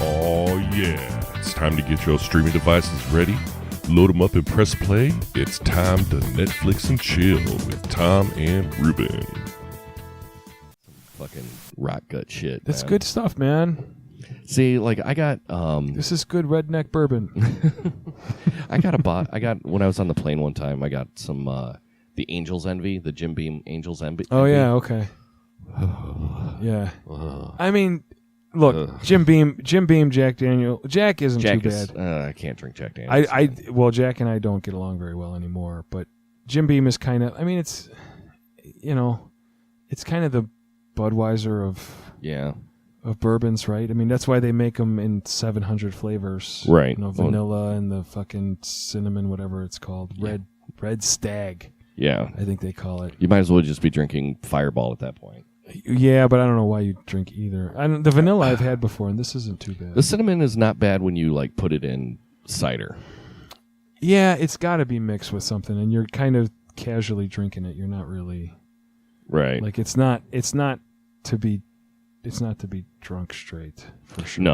Oh yeah, it's time to get your streaming devices ready. Load them up and press play. It's time to Netflix and chill with Tom and Reuben. Fucking rock gut shit. That's man. good stuff, man. See, like I got This is good redneck bourbon. I got when I was on the plane one time, I got some the Angel's Envy, the Jim Beam Angel's Envy. Oh yeah, okay. Yeah. I mean, look, Jim Beam, Jack Daniel. Jack isn't Jack too is, bad. I can't drink Jack Daniels. Well, Jack and I don't get along very well anymore. But Jim Beam is kind of. I mean, it's it's kind of the Budweiser of bourbons, right? I mean, that's why they make them in 700 flavors, right? Vanilla and the fucking cinnamon, whatever it's called, red stag. Yeah, I think they call it. You might as well just be drinking Fireball at that point. Yeah, but I don't know why you drink either. The vanilla I've had before, and this isn't too bad. The cinnamon is not bad when you like put it in cider. Yeah, it's got to be mixed with something, and you're kind of casually drinking it. You're not really right. Like it's not to be drunk straight for sure.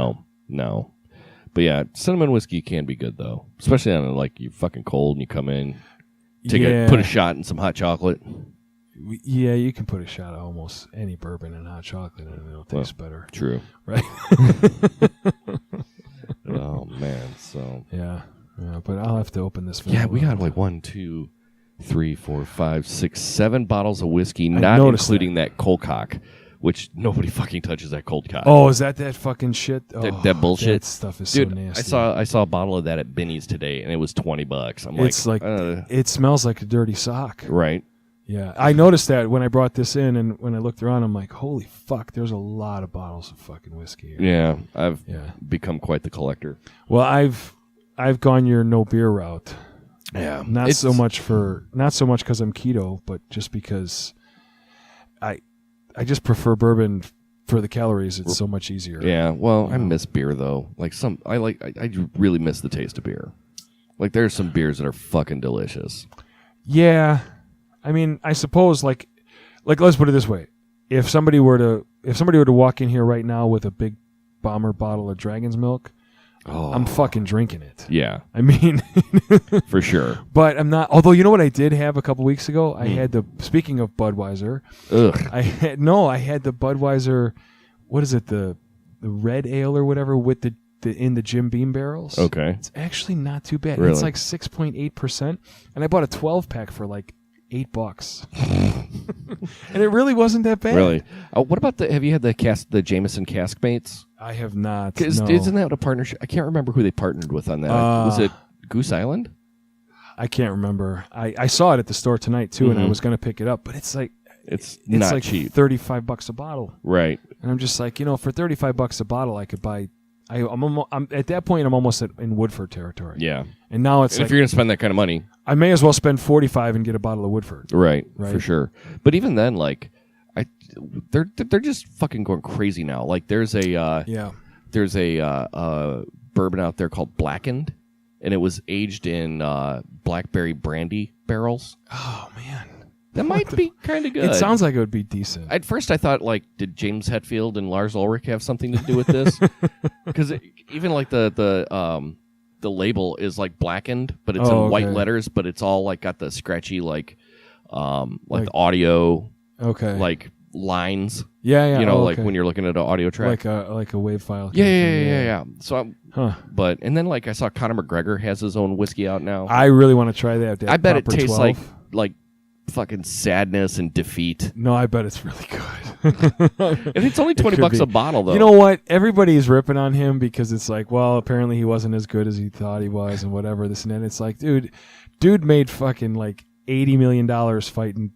No. But yeah, cinnamon whiskey can be good though, especially on like you're fucking cold and you come in, put a shot in some hot chocolate. Yeah, you can put a shot of almost any bourbon in hot chocolate and it'll taste better. True. Right? Oh, man. So yeah, but I'll have to open this. Yeah, we got like 1, 2, 3, 4, 5, 6, 7 bottles of whiskey, not including that cold cock, which nobody fucking touches that cold cock. Oh, is that fucking shit? Oh, that bullshit? That stuff is Dude, so nasty. I saw a bottle of that at Binny's today, and it was $20. I'm it's like it smells like a dirty sock. Right. Yeah, I noticed that when I brought this in, and when I looked around, I'm like, holy fuck, there's a lot of bottles of fucking whiskey here. Yeah, I've become quite the collector. Well, I've gone your no beer route. Yeah, not so much because I'm keto, but just because I just prefer bourbon for the calories. It's so much easier. Yeah, well, I miss beer though. Like I really miss the taste of beer. Like there's some beers that are fucking delicious. Yeah. I mean, I suppose like let's put it this way: if somebody were to walk in here right now with a big bomber bottle of Dragon's Milk, I'm fucking drinking it. Yeah, I mean, for sure. But I'm not. Although you know what I did have a couple weeks ago, I had speaking of Budweiser, I had the Budweiser. What is it? The red ale or whatever with the in the Jim Beam barrels. Okay, it's actually not too bad. Really? It's like 6.8%, and I bought a 12-pack for like $8, and it really wasn't that bad. Really? What about have you had the Jameson Cask Mates? I have not. No. Isn't that a partnership? I can't remember who they partnered with on that. Was it Goose Island? I can't remember. I saw it at the store tonight too, and I was going to pick it up, but it's not like cheap. $35 a bottle, right? And I'm just like, for $35 a bottle, I could buy. I'm at that point. I'm almost in Woodford territory. Yeah, and now it's if you're going to spend that kind of money, I may as well spend $45 and get a bottle of Woodford. Right, for sure. But even then, like, they're just fucking going crazy now. Like, there's a bourbon out there called Blackened, and it was aged in blackberry brandy barrels. Oh man. That might be kind of good. It sounds like it would be decent. At first, I thought, like, did James Hetfield and Lars Ulrich have something to do with this? Because even like the label is like blackened, but it's in white letters, but it's all like got the scratchy like the audio, like lines. Yeah. Like when you're looking at an audio track, like a wave file. Yeah. So, and then like I saw Conor McGregor has his own whiskey out now. I really want to try that. I bet it tastes 12. like fucking sadness and defeat. No, I bet it's really good. And it's only $20 a bottle, though. You know what? Everybody's ripping on him because it's like, well, apparently he wasn't as good as he thought he was, and whatever this and that. It's like, dude made fucking like $80 million fighting.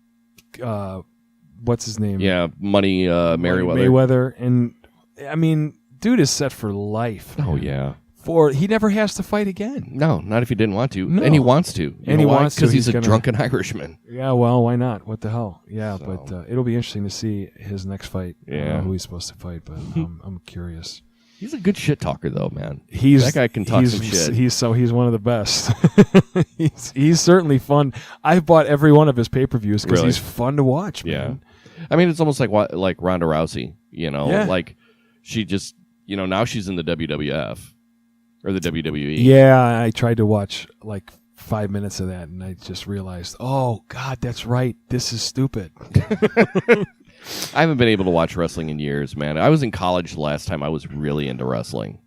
What's his name? Yeah, Money Mayweather. Mayweather, and I mean, dude is set for life. Oh yeah. He never has to fight again. No, not if he didn't want to. No. And he wants to. And he wants to. Because he's a drunken Irishman. Yeah, well, why not? What the hell? Yeah, So. but it'll be interesting to see his next fight. Yeah. I don't know who he's supposed to fight, but I'm curious. He's a good shit talker, though, man. That guy can talk some shit. He's one of the best. he's certainly fun. I've bought every one of his pay-per-views because he's fun to watch, man. I mean, it's almost like Ronda Rousey, Yeah. like she just, now she's in the WWF or the WWE. Yeah, I tried to watch like 5 minutes of that, and I just realized, oh God, that's right. This is stupid. I haven't been able to watch wrestling in years, man. I was in college the last time I was really into wrestling.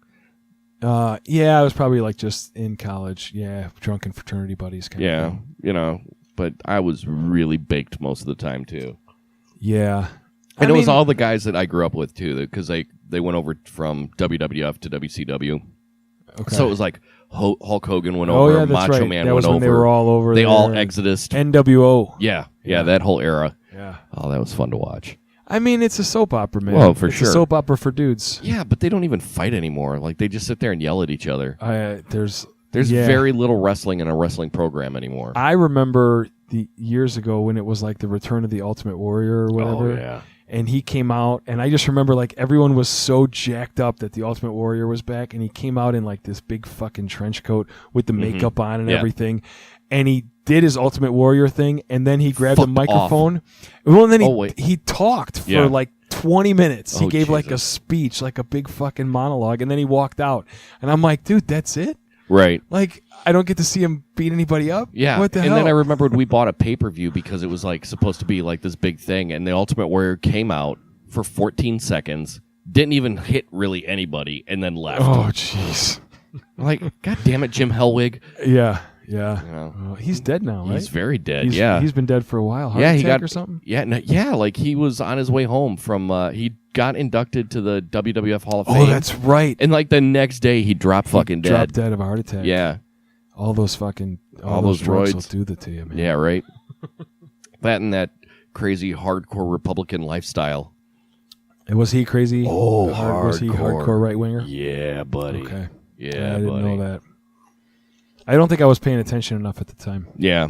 Yeah, I was probably like just in college. Yeah, drunken fraternity buddies kind of thing. But I was really baked most of the time too. Yeah. And it was all the guys that I grew up with too, because they went over from WWF to WCW. Okay. So it was like Hulk Hogan went over, that's Macho right. Man that went was when over. They were all over. They there. all exodus. NWO. Yeah, that whole era. Yeah. Oh, that was fun to watch. I mean, it's a soap opera, man. Well, for it's sure. a soap opera for dudes. Yeah, but they don't even fight anymore. Like, they just sit there and yell at each other. There's very little wrestling in a wrestling program anymore. I remember the years ago when it was like the Return of the Ultimate Warrior or whatever. Oh, yeah. And he came out, and I just remember like everyone was so jacked up that the Ultimate Warrior was back, and he came out in like this big fucking trench coat with the makeup on and everything, and he did his Ultimate Warrior thing, and then he grabbed a microphone. Well, and then he talked for like 20 minutes. He gave like a speech, like a big fucking monologue, and then he walked out. And I'm like, dude, that's it? Right. Like, I don't get to see him beat anybody up? Yeah. What the hell? And then I remembered we bought a pay-per-view because it was like supposed to be like this big thing, and the Ultimate Warrior came out for 14 seconds, didn't even hit really anybody, and then left. Oh, jeez. Like, God damn it, Jim Hellwig. Yeah. He's dead now, right? He's very dead. He's been dead for a while. Heart attack or something? Yeah, like he was on his way home from. He got inducted to the WWF Hall of Fame. Oh, that's right. And like the next day, he dropped fucking dead. Dropped dead of a heart attack. Yeah. All those drugs will do that to you, man. Yeah, right. That and that crazy hardcore Republican lifestyle. And was he crazy? Oh, Was he hardcore right winger? Yeah, buddy. Okay. Yeah, I didn't know that. I don't think I was paying attention enough at the time. Yeah.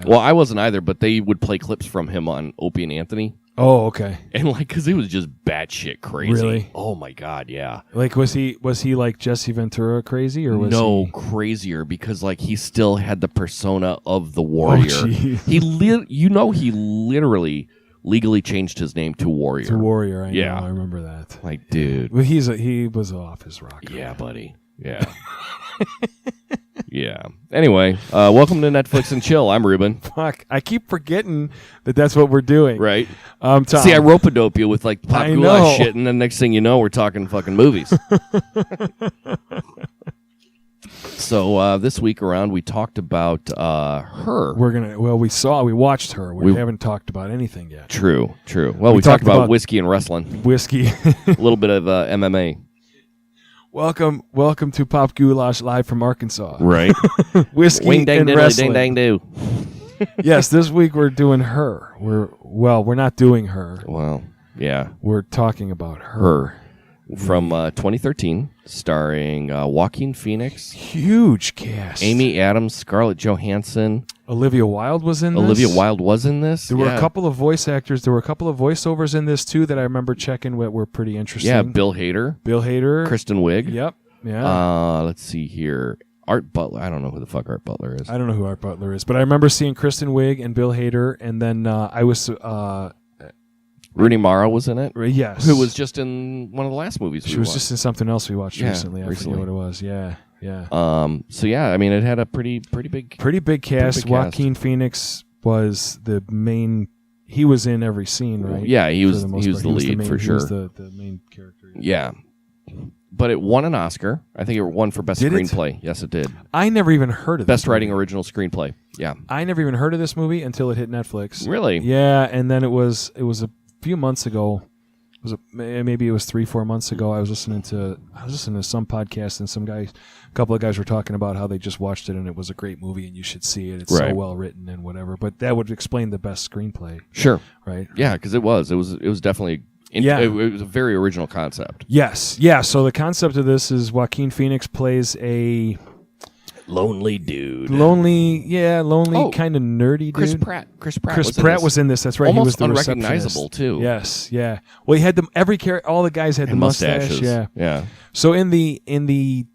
Well, I wasn't either, but they would play clips from him on Opie and Anthony. Oh, okay. And like, because it was just batshit crazy. Really? Oh my God, yeah. Like, was he like Jesse Ventura crazy, or was he crazier? Because like he still had the persona of the warrior. Oh, geez. He literally legally changed his name to Warrior. To Warrior, I know. I remember that. Like, dude. Well, he was off his rocker. Yeah, buddy. Yeah. Yeah. Anyway, welcome to Netflix and Chill. I'm Reuben. Fuck, I keep forgetting that that's what we're doing. Right. Tom. See, I rope-a-dope you with like pop I goulash know. shit, and then next thing you know, we're talking fucking movies. So this week around, we talked about Her. We watched Her. We haven't talked about anything yet. True. Well, we talked about whiskey and wrestling. Whiskey. A little bit of MMA. Welcome to Pop Goulash live from Arkansas. Right. Whiskey Wing dang and diddly wrestling. ding dang do. Yes, this week we're doing Her. We're not doing Her. Well, yeah. We're talking about Her. From 2013, starring Joaquin Phoenix. Huge cast. Amy Adams, Scarlett Johansson. Olivia Wilde was in this. Olivia Wilde was in this. There were a couple of voice actors. There were a couple of voiceovers in this, too, that I remember checking were pretty interesting. Yeah, Bill Hader. Kristen Wiig. Yep. Yeah. Let's see here. Art Butler. I don't know who the fuck Art Butler is. I don't know who Art Butler is, but I remember seeing Kristen Wiig and Bill Hader, and then I was... Rooney Mara was in it. Yes. Who was just in one of the last movies we She was watched. just in something else we watched recently. I forget what it was. Yeah. So yeah, I mean, it had a pretty big cast. Joaquin Phoenix was the main. He was in every scene, right? Yeah, he was the lead for sure. He was the main character. Yeah. But it won an Oscar. I think it won for Best Screenplay. Yes, it did. I never even heard of Best Writing Original Screenplay. Yeah. I never even heard of this movie until it hit Netflix. Really? Yeah, and then it was a few months ago. Maybe it was 3-4 months ago. I was listening to some podcast, and a couple of guys were talking about how they just watched it and it was a great movie and you should see it. It's so well written and whatever. But that would explain the best screenplay. Sure. Right. Yeah, because it was definitely. It was a very original concept. Yes. Yeah. So the concept of this is Joaquin Phoenix plays a Lonely dude. Lonely, Oh, kind of nerdy Chris dude. Pratt. Chris Pratt was in this. That's right. Almost he was the unrecognizable receptionist. too. Yes, yeah. Well, he had all the guys had And the mustache. mustaches. Yeah. So in the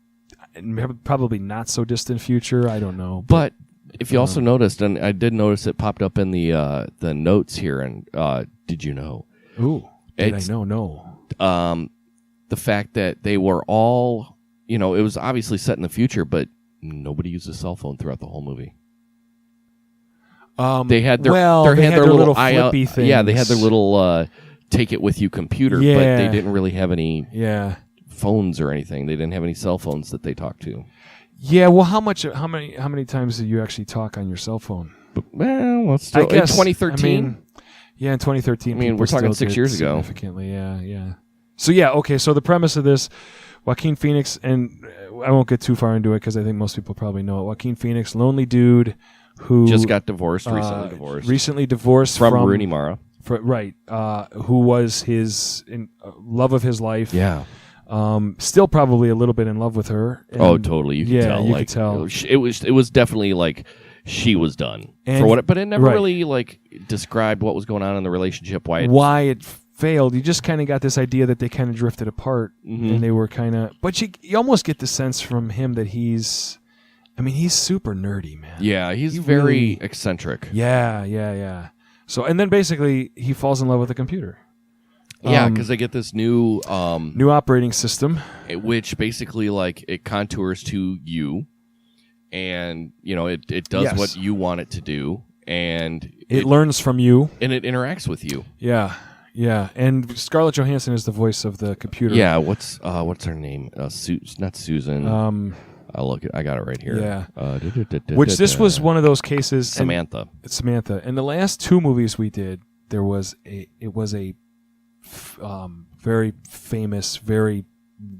probably not so distant future, I don't know. But if you also noticed, and I did notice it popped up in the notes here, and did you know? Ooh, did It's- I know? No. The fact that they were all, it was obviously set in the future, but nobody used a cell phone throughout the whole movie. They had their little flippy things. Yeah, they had their little take it with you computer, but they didn't really have any phones or anything. They didn't have any cell phones that they talked to. Yeah, well, how many times did you actually talk on your cell phone? But, well, still, I guess, in 2013. In 2013. I mean, we're talking 6 years ago. Significantly, yeah. So okay. So the premise of this, Joaquin Phoenix, and I won't get too far into it because I think most people probably know it. Joaquin Phoenix, lonely dude who just got divorced, recently divorced from Rooney Mara, right? Who was his love of his life? Yeah. Still probably a little bit in love with her. And, totally. You could tell. You could tell. It was definitely like she was done but it never really like described what was going on in the relationship. Why it failed. You just kind of got this idea that they kind of drifted apart, and they were kind of. But you almost get the sense from him that he's super nerdy, man. Yeah, he's very eccentric. Yeah. So and then basically he falls in love with a computer. Yeah, because they get this new operating system, which basically like it contours to you, and it does what you want it to do, and it learns from you, and it interacts with you. Yeah, and Scarlett Johansson is the voice of the computer. Yeah, what's her name? Not Susan. I'll look. I got it right here. Yeah, which this was one of those cases. Samantha. Samantha. In the last two movies we did, it was a very famous, very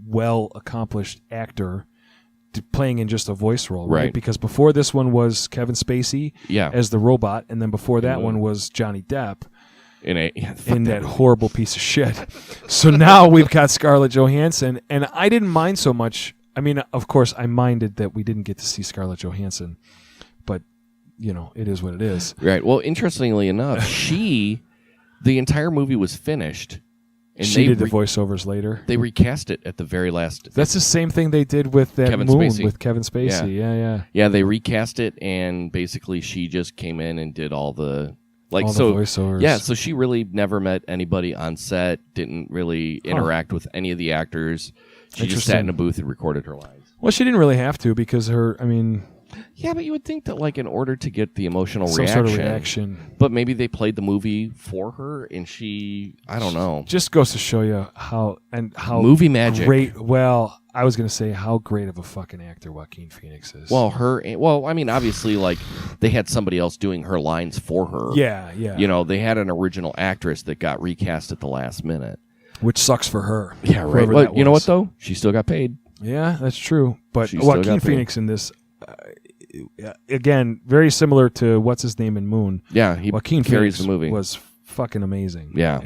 well accomplished actor playing in just a voice role, right? Because before this one was Kevin Spacey as the robot, and then before that one was Johnny Depp in that horrible piece of shit. So now we've got Scarlett Johansson, and I didn't mind so much. I mean, of course, I minded that we didn't get to see Scarlett Johansson, but it is what it is. Right. Well, interestingly enough, the entire movie was finished. And she did the voiceovers later. They recast it at the very last. That's the same thing they did with that Kevin Moon Spacey. with Kevin Spacey. Yeah. Yeah, they recast it, and basically she just came in and did all the voiceovers. Yeah, so she really never met anybody on set. Didn't really interact with any of the actors. She just sat in a booth and recorded her lines. Well, she didn't really have to because yeah, but you would think that, like, in order to get the emotional some sort of reaction. But maybe they played the movie for her, and I don't know. Just goes to show you how movie magic. Great. Well, I was going to say how great of a fucking actor Joaquin Phoenix is. Well, obviously, like, they had somebody else doing her lines for her. Yeah. They had an original actress that got recast at the last minute, which sucks for her. Yeah, right. Well, you know what though? She still got paid. Yeah, that's true. But Joaquin Phoenix in this. Again, very similar to what's his name in Moon. Yeah, Joaquin carries the movie. Was fucking amazing. Yeah,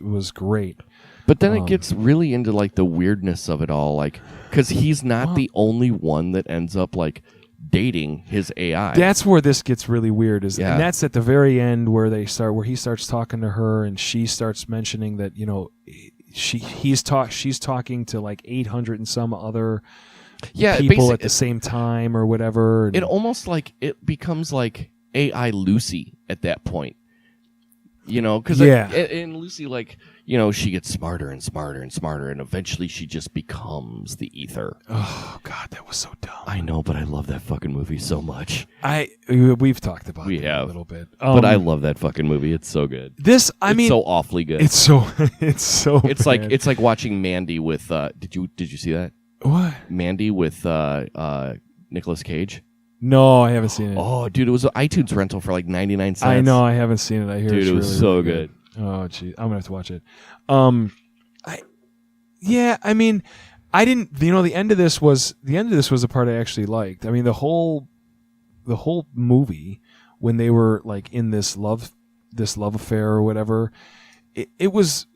was great. But then it gets really into like the weirdness of it all, like because he's not the only one that ends up like dating his AI. That's where this gets really weird. And that's at the very end where he starts talking to her, and she starts mentioning that she's talking to like 800 and some other. Yeah, people at the same time or whatever. It almost like it becomes like AI Lucy at that point, because in Lucy, like she gets smarter and smarter and smarter, and eventually she just becomes the ether. Oh God, that was so dumb. I know, but I love that fucking movie so much. We've talked about it a little bit, but I love that fucking movie. It's so good. It's so awfully good. It's bad. It's like watching Mandy with. Did you see that? What? Mandy with Nicolas Cage? No, I haven't seen it. Oh, dude, it was an iTunes rental for like 99 cents. I know, I haven't seen it. I hear it was really, so really good. Oh, gee, I'm gonna have to watch it. I didn't. The end of this was the part I actually liked. I mean, the whole movie when they were like in this love affair or whatever. It was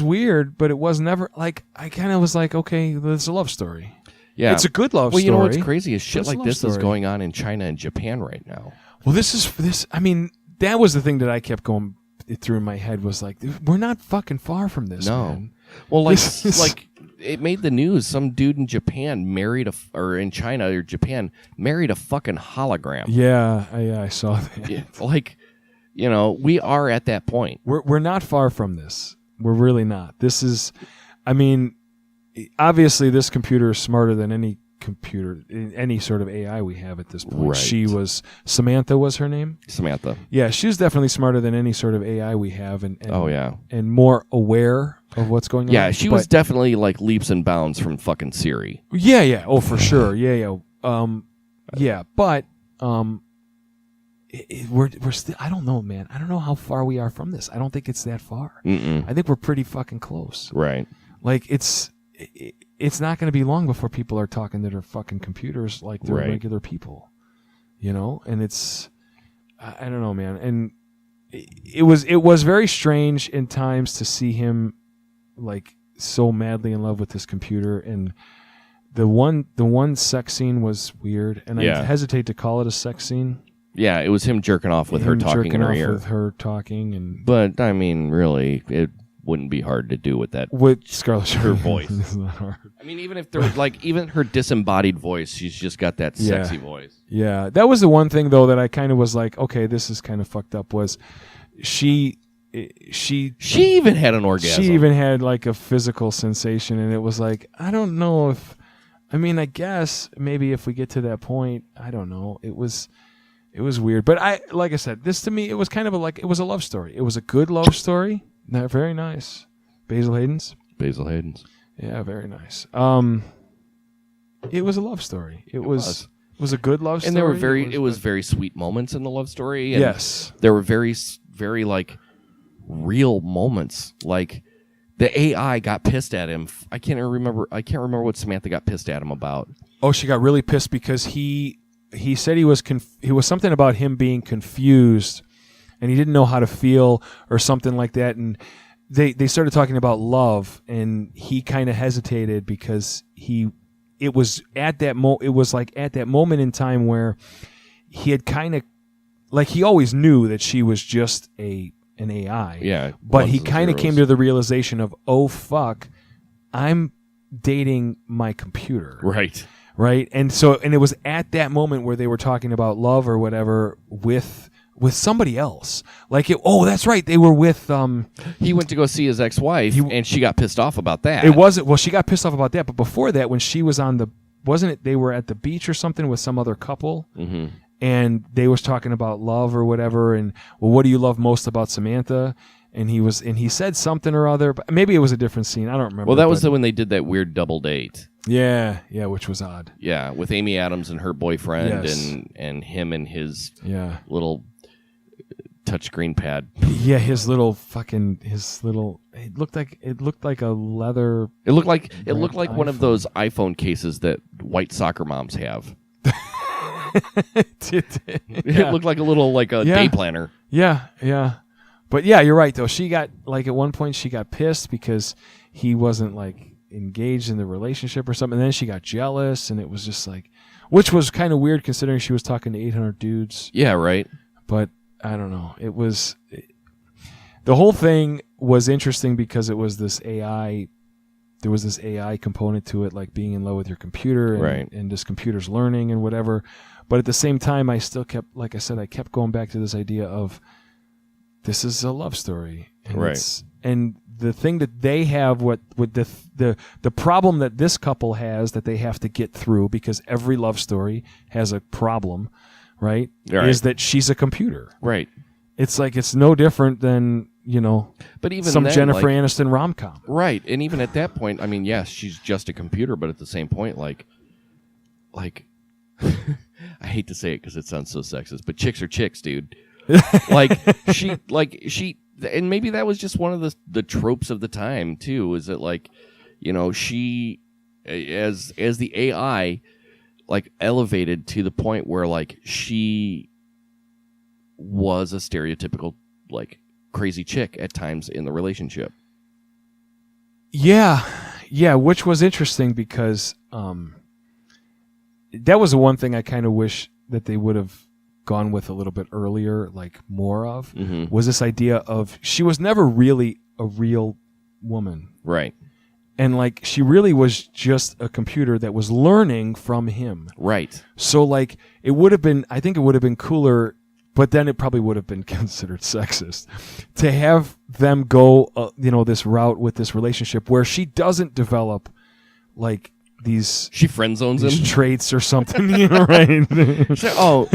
weird, but it was never like I kind of was like, okay, it's a love story. Yeah. It's a good love story. Well, you know what's crazy is shit It's a like love this is story. going on in China and Japan right now. Well, I mean, that was the thing that I kept going through in my head was like, we're not fucking far from this, man. Well, like, This is- like it made the news. Some dude in Japan or in China or Japan married a fucking hologram. Yeah, I saw that. Yeah, like, we are at that point. We're not far from this. We're really not. This is, I mean, obviously this computer is smarter than any computer, any sort of AI we have at this point. Right. Samantha was her name? Samantha. Yeah, she was definitely smarter than any sort of AI we have, and Oh, yeah. and more aware of what's going on. Yeah, she was definitely like leaps and bounds from fucking Siri. Yeah. Oh, for sure. Yeah. Yeah, but we're still. I don't know, man. I don't know how far we are from this. I don't think it's that far. Mm-mm. I think we're pretty fucking close. Right. Like it's not going to be long before people are talking to their fucking computers like they're regular people, And it's, I don't know, man. And it was very strange in times to see him like so madly in love with this computer. And the one sex scene was weird, and I hesitate to call it a sex scene. Yeah, it was him jerking off with her talking in her ear. With her talking, and but I mean, really, it wouldn't be hard to do with that. With Scarlett her Johansson. voice. It's not hard. I mean, even if there was even her disembodied voice, she's just got that sexy voice. Yeah, that was the one thing though that I kind of was like, okay, this is kind of fucked up. Was she even had an orgasm. She even had like a physical sensation, and it was like, I don't know if, I mean, I guess maybe if we get to that point, I don't know. It was weird, but like I said, this to me, it was kind of it was a love story. It was a good love story. Very nice. Basil Hayden's. Yeah, very nice. It was a love story. It was a good love story. And there were very sweet moments in the love story. And yes. There were very, very like real moments. Like the AI got pissed at him. I can't remember what Samantha got pissed at him about. Oh, she got really pissed because he said he was something about him being confused, and he didn't know how to feel or something like that. And they started talking about love, and he kind of hesitated because it was at that moment in time where he had kind of, like, he always knew that she was just an AI. Yeah. But he kind of came to the realization of, oh fuck, I'm dating my computer. Right. Right. And it was at that moment where they were talking about love or whatever with somebody else. Like, that's right. They were with, he went to go see his ex-wife, and she got pissed off about that. She got pissed off about that. But before that, when she was wasn't it, they were at the beach or something with some other couple, mm-hmm. and they was talking about love or whatever. And, well, what do you love most about Samantha? And he said something or other, but maybe it was a different scene. I don't remember. Well, that was when they did that weird double date. Yeah, which was odd. Yeah, with Amy Adams and her boyfriend, yes. and him and his little touchscreen pad. Yeah, his little. It looked like a leather. It looked like one of those iPhone cases that white soccer moms have. It looked like a little day planner. Yeah. But yeah, you're right though. She got at one point she got pissed because he wasn't engaged in the relationship or something. And then she got jealous, and it was just which was kind of weird considering she was talking to 800 dudes. Yeah, right. But I don't know. The whole thing was interesting because it was this AI. There was this AI component to it, like being in love with your computer, and this computer's learning and whatever. But at the same time, I still kept, like I said, I kept going back to this idea of this is a love story, and and the thing that they have, with the problem that this couple has that they have to get through, because every love story has a problem, right? Is that she's a computer, right? It's no different than but even some then, Jennifer Aniston rom-com, right? And even at that point, I mean, yes, she's just a computer, but at the same point, like I hate to say it because it sounds so sexist, but chicks are chicks, dude. she, and maybe that was just one of the tropes of the time too. Is that she, as the AI, elevated to the point where she was a stereotypical crazy chick at times in the relationship. Yeah, which was interesting because that was the one thing I kind of wish that they would have gone with a little bit earlier, like more of, was this idea of she was never really a real woman. Right. And like she really was just a computer that was learning from him. Right. So like it would have been, I think it would have been cooler, but then it probably would have been considered sexist to have them go, this route with this relationship where she doesn't develop like she friend zones him traits or something, right? No.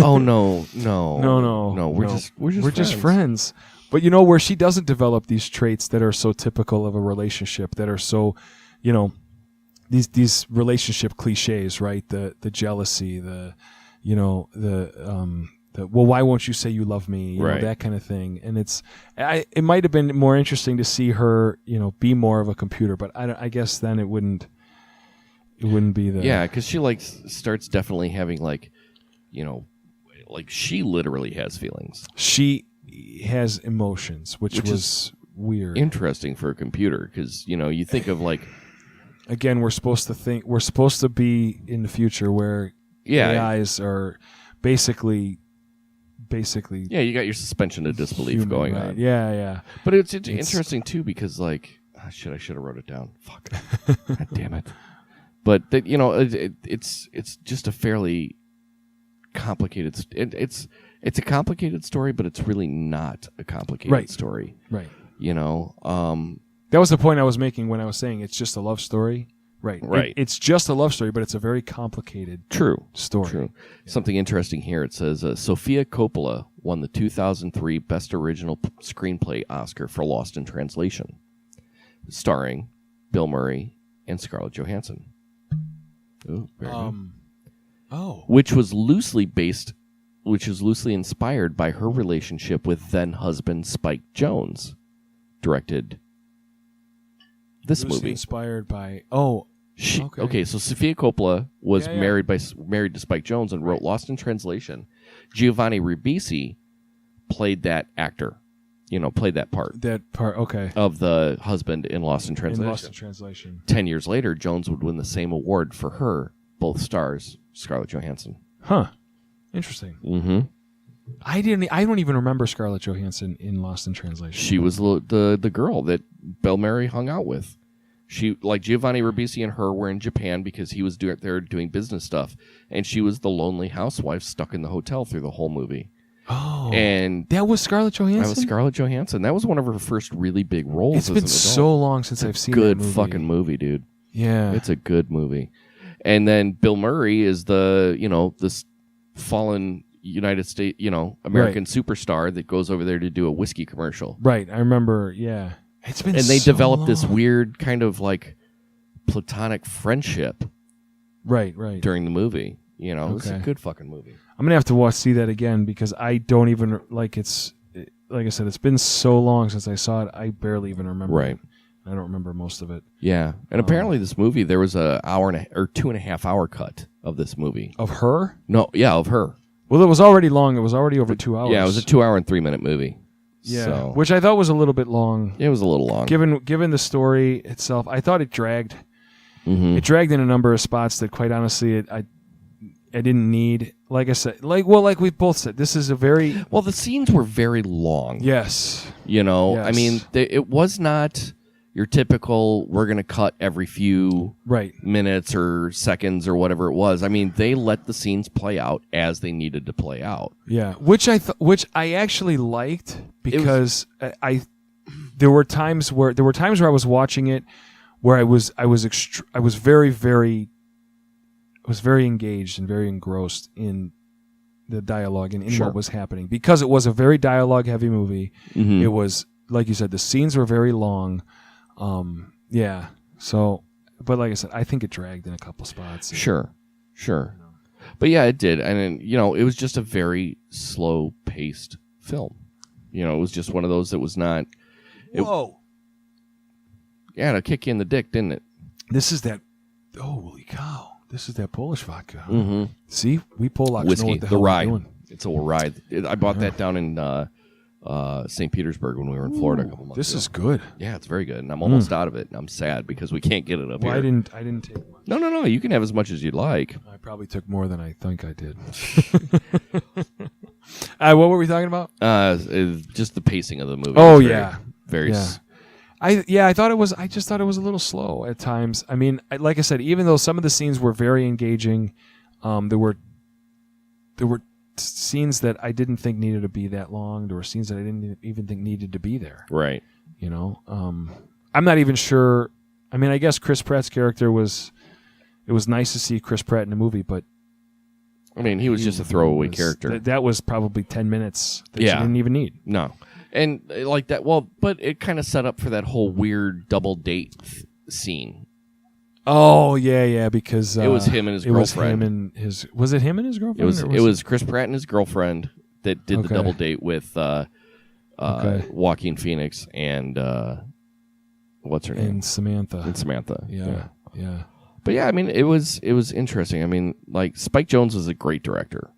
We're just friends. But where she doesn't develop these traits that are so typical of a relationship, that are so, these relationship cliches, right? The jealousy, well, why won't you say you love me? Right. That kind of thing. And it might have been more interesting to see her, be more of a computer, but I guess then it wouldn't be the... Yeah, because she starts definitely having she literally has feelings. She has emotions, which was weird. Interesting for a computer, because you think of again, we're supposed to be in the future where AIs are basically you got your suspension of disbelief human, going right? on. Yeah. But it's interesting too, because I should have wrote it down. Fuck. God damn it. But it's just a fairly complicated. It's a complicated story, but it's really not a complicated story. Right. That was the point I was making when I was saying it's just a love story. Right. It's just a love story, but it's a very complicated story. True. Yeah. Something interesting here. It says Sofia Coppola won the 2003 Best Original Screenplay Oscar for Lost in Translation, starring Bill Murray and Scarlett Johansson. Ooh, very good. Which was loosely inspired by her relationship with then-husband Spike Jonze, directed this movie. Inspired by... Okay, so Sofia Coppola was married to Spike Jonze and wrote Lost in Translation. Giovanni Ribisi played that actor, played that part. Okay. Of the husband in Lost in Translation. 10 years later, Jones would win the same award for her, both stars, Scarlett Johansson. Huh. Interesting. Mm-hmm. I don't even remember Scarlett Johansson in Lost in Translation. She was the girl that Bill Murray hung out with. She, Giovanni Ribisi and her, were in Japan because he was there doing business stuff, and she was the lonely housewife stuck in the hotel through the whole movie. Oh, and that was Scarlett Johansson. That was Scarlett Johansson. That was one of her first really big roles. It's been so long since I've seen good that movie. Fucking movie, dude. Yeah, it's a good movie. And then Bill Murray is the this fallen United States American superstar that goes over there to do a whiskey commercial. Right, I remember. Yeah, it's been. And they developed this weird kind of platonic friendship. Right. During the movie, it's a good fucking movie. I'm gonna have to see that again because I don't even it's like I said, it's been so long since I saw it. I barely even remember. Right. I don't remember most of it. Yeah, and apparently this movie there was a 2.5 hour cut of this movie of her. No, yeah, of her. Well, it was already long. It was already over 2 hours. Yeah, it was a 2 hour and 3 minute movie. Yeah, which I thought was a little bit long. It was a little long. Given the story itself, I thought it dragged. Mm-hmm. It dragged in a number of spots that, quite honestly, I didn't need. Like I said, like we both said, this is a very... Well, the scenes were very long. Yes. Yes. I mean, it was not your typical, we're going to cut every few minutes or seconds or whatever it was. I mean, they let the scenes play out as they needed to play out. Yeah, which I actually liked because there were times where I was watching it where I was very, very engaged and very engrossed in the dialogue and in what was happening because it was a very dialogue heavy movie. Mm-hmm. It was, like you said, the scenes were very long. Yeah. So, but like I said, I think it dragged in a couple spots. Sure. But yeah, it did. And it was just a very slow paced film. It was just one of those that was not. Whoa. Yeah, it'll kick you in the dick, didn't it? This is that. Holy cow. This is that Polish vodka. Huh? Mm-hmm. See, we Polacks whiskey, know what the hell rye. we're doing. It's a rye. I bought that down in St. Petersburg when we were in Florida a couple months This ago. is good. Yeah, it's very good, and I'm almost out of it. And I'm sad because we can't get it up here. I didn't take much. No. You can have as much as you'd like. I probably took more than I think I did. What were we talking about? Just the pacing of the movie. Oh, is yeah. very. I thought it was. I just thought it was a little slow at times. I mean, like I said, even though some of the scenes were very engaging, there were scenes that I didn't think needed to be that long. There were scenes that I didn't even think needed to be there. Right. You know, I'm not even sure. I mean, I guess Chris Pratt's character was. It was nice to see Chris Pratt in the movie, but I mean, he was just a throwaway character. That was probably 10 minutes that you didn't even need. No. And like that, well, but it kind of set up for that whole weird double date scene. Oh yeah, because it was him and his girlfriend. Was it him and his girlfriend? It was Chris Pratt and his girlfriend that did the double date with Joaquin Phoenix and what's her name? And Samantha. Yeah. But yeah, I mean, it was interesting. I mean, like Spike Jonze was a great director.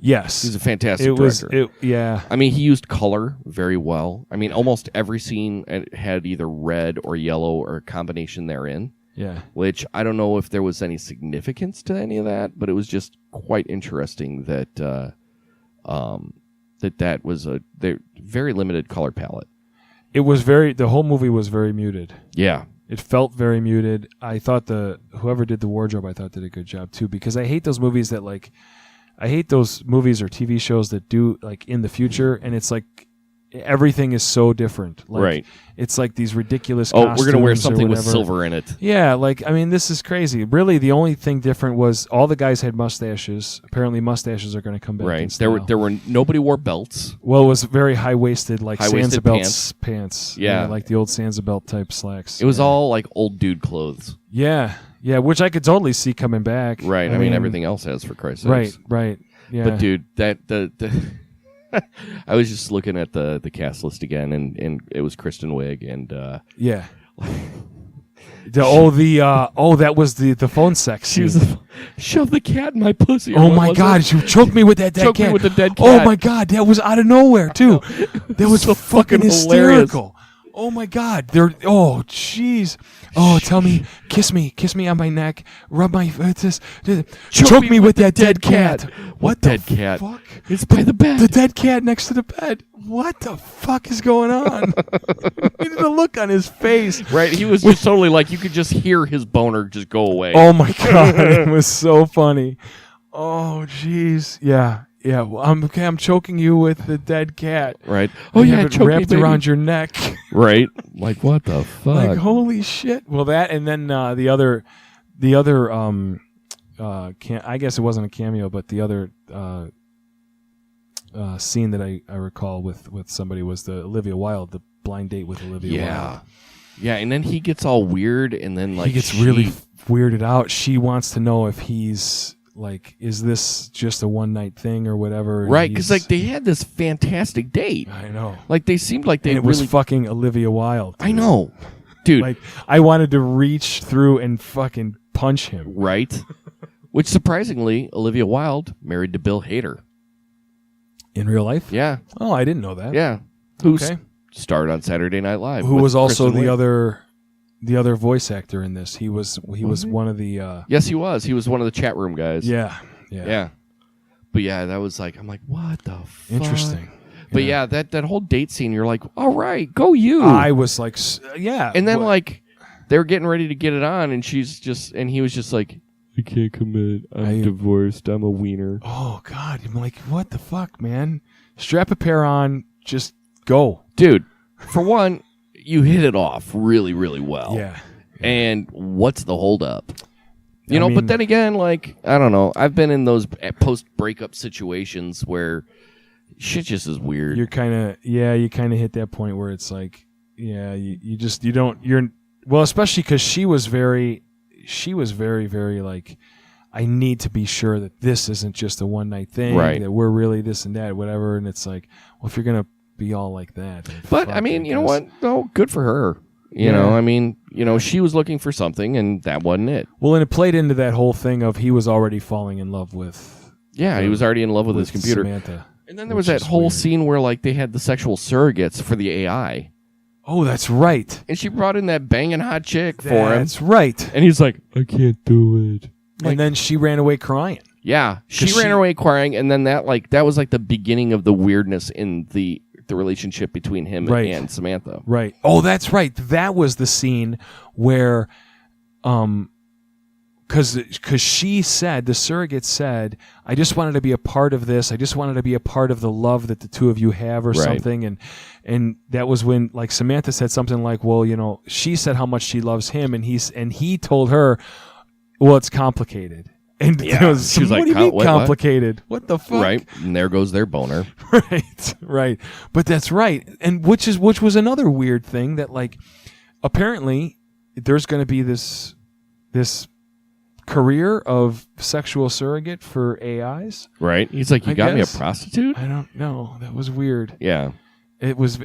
Yes, he's a fantastic director. Yeah. I mean, he used color very well. I mean, almost every scene had either red or yellow or a combination therein. Yeah. Which I don't know if there was any significance to any of that, but it was just quite interesting that that was a very limited color palette. It was the whole movie was very muted. Yeah. It felt very muted. I thought whoever did the wardrobe, I thought did a good job too, because I hate those movies or TV shows that do like in the future, and it's like everything is so different. Like, right. It's like these ridiculous costumes. We're going to wear something with silver in it. Yeah, like, I mean, this is crazy. Really, the only thing different was all the guys had mustaches. Apparently, mustaches are going to come back. Right. There were nobody wore belts. Well, it was very high-waisted, like high-waisted Sansa pants. Yeah. Like the old Sansa belt type slacks. It was all like old dude clothes. Yeah, which I could totally see coming back. Right. I mean, everything else has, for Christ's sakes. Right. Yeah. But dude, I was just looking at the cast list again, and it was Kristen Wiig and yeah. That was the phone sex. She was shove the cat in my pussy. Oh my God! She choked me with that dead cat. Choked me with the dead cat. Oh my God! That was out of nowhere too. That was so fucking hysterical. Oh my God! Oh jeez. Oh, tell me, kiss me on my neck, rub my choke me with that dead cat. What dead cat? Fuck? It's by the bed. The dead cat next to the bed. What the fuck is going on? The look on his face. Right, he was just totally like, you could just hear his boner just go away. Oh my God, it was so funny. Oh jeez, yeah. Well, I'm choking you with the dead cat. Right. Oh yeah, it wrapped around your neck. Right. Like what the fuck? Like holy shit. Well, that and then the other I guess it wasn't a cameo, but the other scene that I recall with somebody was the Olivia Wilde, the blind date with Olivia Wilde. Yeah, and then he gets all weird, and then like he gets really weirded out. She wants to know if he's like, is this just a one night thing or whatever? Right, because like they had this fantastic date. I know. Like they seemed like they was fucking Olivia Wilde. Dude. I know, dude. Like I wanted to reach through and fucking punch him. Right. Which surprisingly, Olivia Wilde married to Bill Hader. In real life? Yeah. Oh, I didn't know that. Yeah. Who starred on Saturday Night Live? Who was also the other voice actor in this. He was one of the Yes, he was. He was one of the chat room guys. Yeah. But yeah, that was like, I'm like, what the fuck? Interesting. But yeah, that whole date scene, you're like, all right, go you. I was like, yeah. And then like they were getting ready to get it on, and he was just like, I can't commit. I'm divorced. I'm a wiener. Oh God. I'm like, what the fuck, man? Strap a pair on, just go. Dude, for one, you hit it off really, really well. Yeah. And what's the holdup? You know, but then again, like, I don't know. I've been in those post-breakup situations where shit just is weird. You kind of hit that point where it's like, yeah, especially because she was very, very like, I need to be sure that this isn't just a one night thing, right? That we're really this and that, whatever. And it's like, well, if you're going to be all like that. But I mean, you know what? No, good for her. You know, I mean, she was looking for something, and that wasn't it. Well, and it played into that whole thing of he was already falling in love with. Yeah, he was already in love with his computer. Samantha. And then there was that whole scene where like they had the sexual surrogates for the AI. Oh, that's right. And she brought in that banging hot chick for him. That's right. And he's like, I can't do it. And then she ran away crying. Yeah, she ran away crying, and then that was like the beginning of the weirdness in the relationship between him and Samantha. Right. Oh, that's right. That was the scene where, because she said, the surrogate said, I just wanted to be a part of this. I just wanted to be a part of the love that the two of you have, or something. And that was when like Samantha said something like, well, you know, she said how much she loves him, and he told her, well, it's complicated. And she was like, what do you mean complicated? What the fuck? Right. And there goes their boner. Right. But that's right. And which was another weird thing that like apparently there's going to be this career of sexual surrogate for AIs. Right. He's like, you got me a prostitute? I don't know. That was weird. Yeah. It was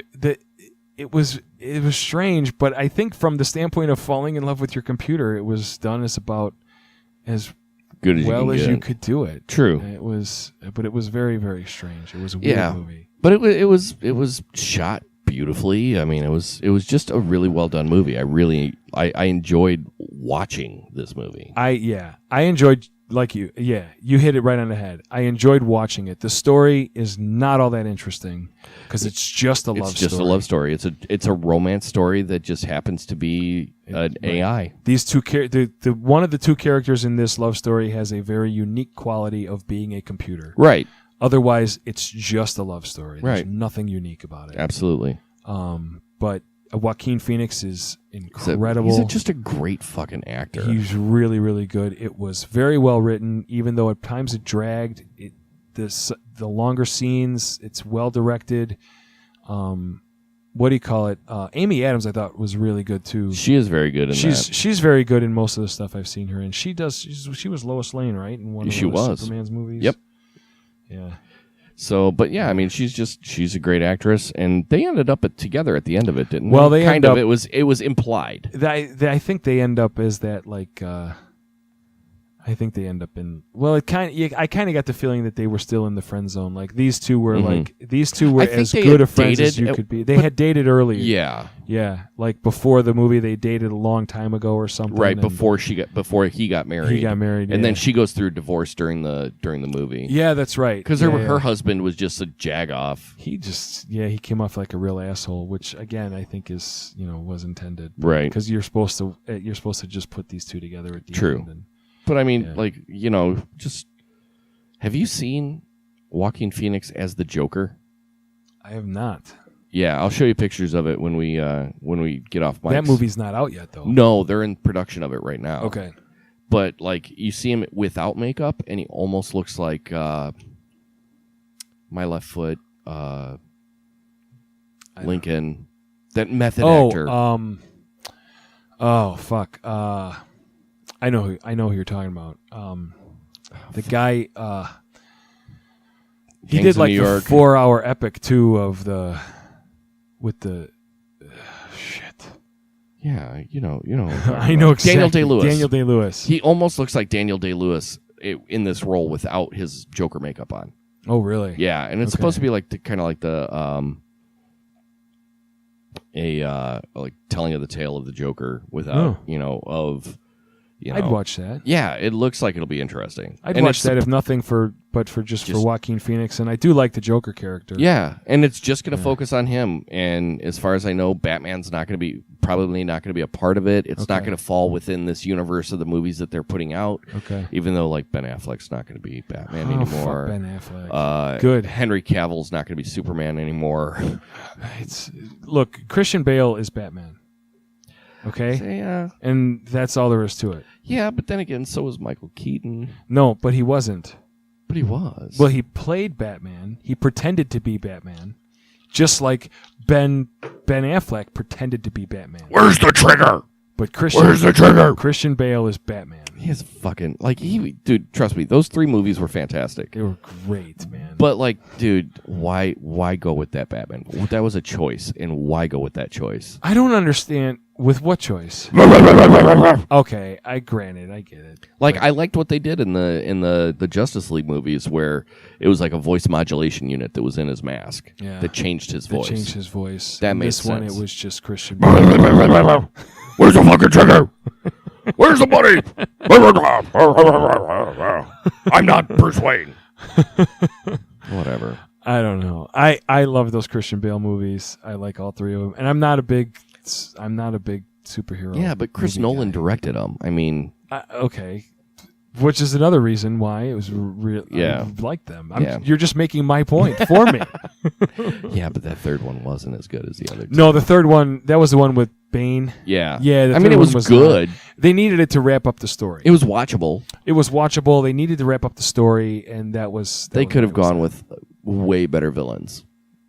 strange, but I think from the standpoint of falling in love with your computer, it was done as about as good as you could do it. True. But it was very, very strange. It was a weird movie. But it was shot beautifully. I mean, it was just a really well done movie. I enjoyed watching this movie. I enjoyed, like you. Yeah, you hit it right on the head. I enjoyed watching it. The story is not all that interesting because it's just a love story. It's just a love story. It's a romance story that just happens to be an AI. These two one of the two characters in this love story has a very unique quality of being a computer. Right. Otherwise, it's just a love story. There's right. nothing unique about it. Absolutely. But Joaquin Phoenix is incredible. He's just a great fucking actor. He's really, really good. It was very well written, even though at times it dragged. The longer scenes, it's well directed. What do you call it? Amy Adams, I thought, was really good too. She is very good in that. She's very good in most of the stuff I've seen her in. She was Lois Lane, right? In one of Superman's movies. Yep. Yeah. So, but yeah, I mean, she's a great actress, and they ended up together at the end of it, didn't they? Well, they kind of. It was implied. I think they end up as that like. I think they end up in. Well, I kind of got the feeling that they were still in the friend zone. Like these two were as good of friends as you could be. They had dated earlier. Yeah. Like before the movie, they dated a long time ago or something. Right before he got married. He got married, and then she goes through divorce during the movie. Yeah, that's right. Because her husband was just a jagoff. He came off like a real asshole, which again I think is was intended. Right. Because you're supposed to just put these two together at the end. And, but I mean, just have you seen Joaquin Phoenix as the Joker? I have not. Yeah, I'll show you pictures of it when we get off mics. That movie's not out yet, though. No, they're in production of it right now. Okay. But like you see him without makeup, and he almost looks like My Left Foot, Lincoln, that method actor. Oh fuck. I know who you're talking about. The guy. He did like the 4-hour epic too with the shit. Yeah, I know exactly. Daniel Day-Lewis. He almost looks like Daniel Day-Lewis in this role without his Joker makeup on. Oh, really? Yeah, and it's supposed to be like kind of like the like telling of the tale of the Joker without I'd watch that. Yeah, it looks like it'll be interesting. I'd watch that if nothing for Joaquin Phoenix, and I do like the Joker character. Yeah, and it's just going to focus on him. And as far as I know, Batman's probably not going to be a part of it. It's not going to fall within this universe of the movies that they're putting out. Okay. Even though like Ben Affleck's not going to be Batman anymore. Fuck Ben Affleck. Good. Henry Cavill's not going to be Superman anymore. Look, Christian Bale is Batman. Okay? So, and that's all there is to it. Yeah, but then again, so was Michael Keaton. No, but he wasn't. But he was. Well, he played Batman. He pretended to be Batman. Just like Ben Affleck pretended to be Batman. Where's the trigger? But Christian, Where's the trigger? Christian Bale is Batman. He is fucking like dude. Trust me, those 3 movies were fantastic. They were great, man. But like, dude, why go with that Batman? That was a choice, and why go with that choice? I don't understand with what choice. Okay, I get it. Like, I liked what they did in the Justice League movies, where it was like a voice modulation unit that was in his mask that changed his voice. That made this sense. one, it was just Christian Bale. Where's the fucking trigger? Where's the money? I'm not Bruce Wayne. Whatever. I don't know. I love those Christian Bale movies. I like all 3 of them, and I'm not a big superhero. Yeah, but Chris Nolan directed them. I mean, okay, which is another reason why it was real. Yeah. I like them. Yeah. You're just making my point for me. yeah, but that 3rd one wasn't as good as the other 2. No, the 3rd one, that was the one with Bane. Yeah. Yeah, the I mean, 3rd it was one good. They needed it to wrap up the story. It was watchable. It was watchable. They needed to wrap up the story, and They could have gone with way better villains.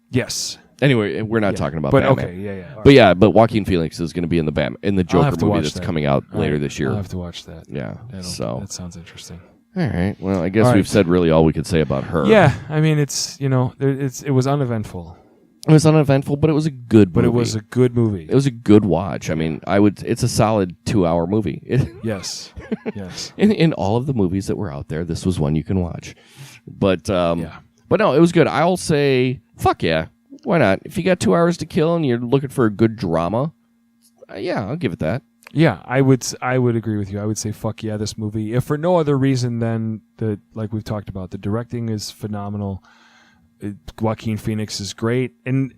Yes. Anyway, we're not talking about but Batman. Okay, yeah. But yeah, but Joaquin Phoenix is going to be in the Joker movie that's coming out later this year. I'll have to watch that. Yeah. That sounds interesting. All right. Well, I guess we've said really all we could say about her. Yeah, I mean, it's it was uneventful. It was uneventful, but it was a good movie. But it was a good movie. It was a good watch. I mean, it's a solid 2-hour movie. Yes. Yes. In all of the movies that were out there, this was one you can watch. But but no, it was good. I'll say, fuck yeah. Why not? If you got 2 hours to kill and you're looking for a good drama, yeah, I'll give it that. Yeah, I would agree with you. I would say fuck yeah, this movie. If for no other reason than like we've talked about, the directing is phenomenal. Joaquin Phoenix is great, and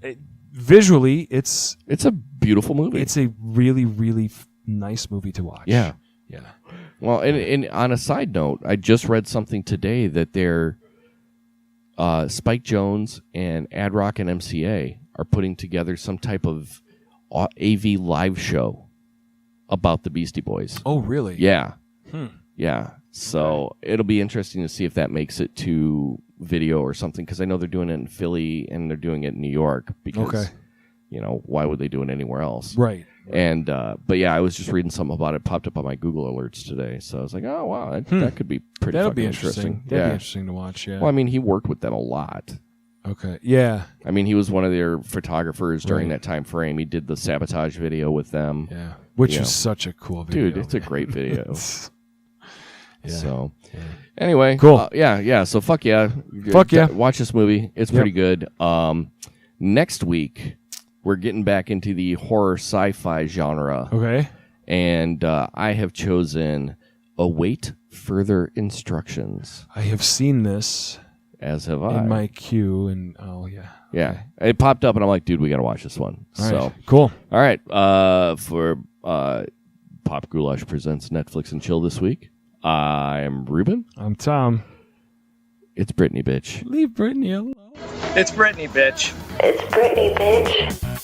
visually, it's a beautiful movie. It's a really, really nice movie to watch. Yeah. Yeah. Well, and on a side note, I just read something today that they're Spike Jonze and Ad Rock and MCA are putting together some type of AV live show about the Beastie Boys. Oh, really? Yeah. Yeah. So it'll be interesting to see if that makes it to video or something, because I know they're doing it in Philly and they're doing it in New York because, why would they do it anywhere else? Right. And, but yeah, I was just reading something about it. Popped up on my Google alerts today. So I was like, oh, wow, that could be pretty That'll fucking be interesting. That'd be interesting to watch, yeah. Well, I mean, he worked with them a lot. Okay. Yeah. I mean, he was one of their photographers during that time frame. He did the Sabotage video with them. Yeah. Which is such a cool video. Dude, it's a great video. Yeah. So, anyway, cool. Yeah. So, fuck yeah. Fuck yeah. Watch this movie. It's pretty good. Next week, we're getting back into the horror sci-fi genre. Okay. And I have chosen Await Further Instructions. I have seen this. As have I. In my queue, and yeah. Yeah. It popped up, and I'm like, dude, we got to watch this one. All so right. Cool. All right. For Pop Goulash presents Netflix and Chill this week, I am Reuben. I'm Tom. It's Brittany, bitch. Leave Brittany alone. It's Brittany, bitch. It's Brittany, bitch.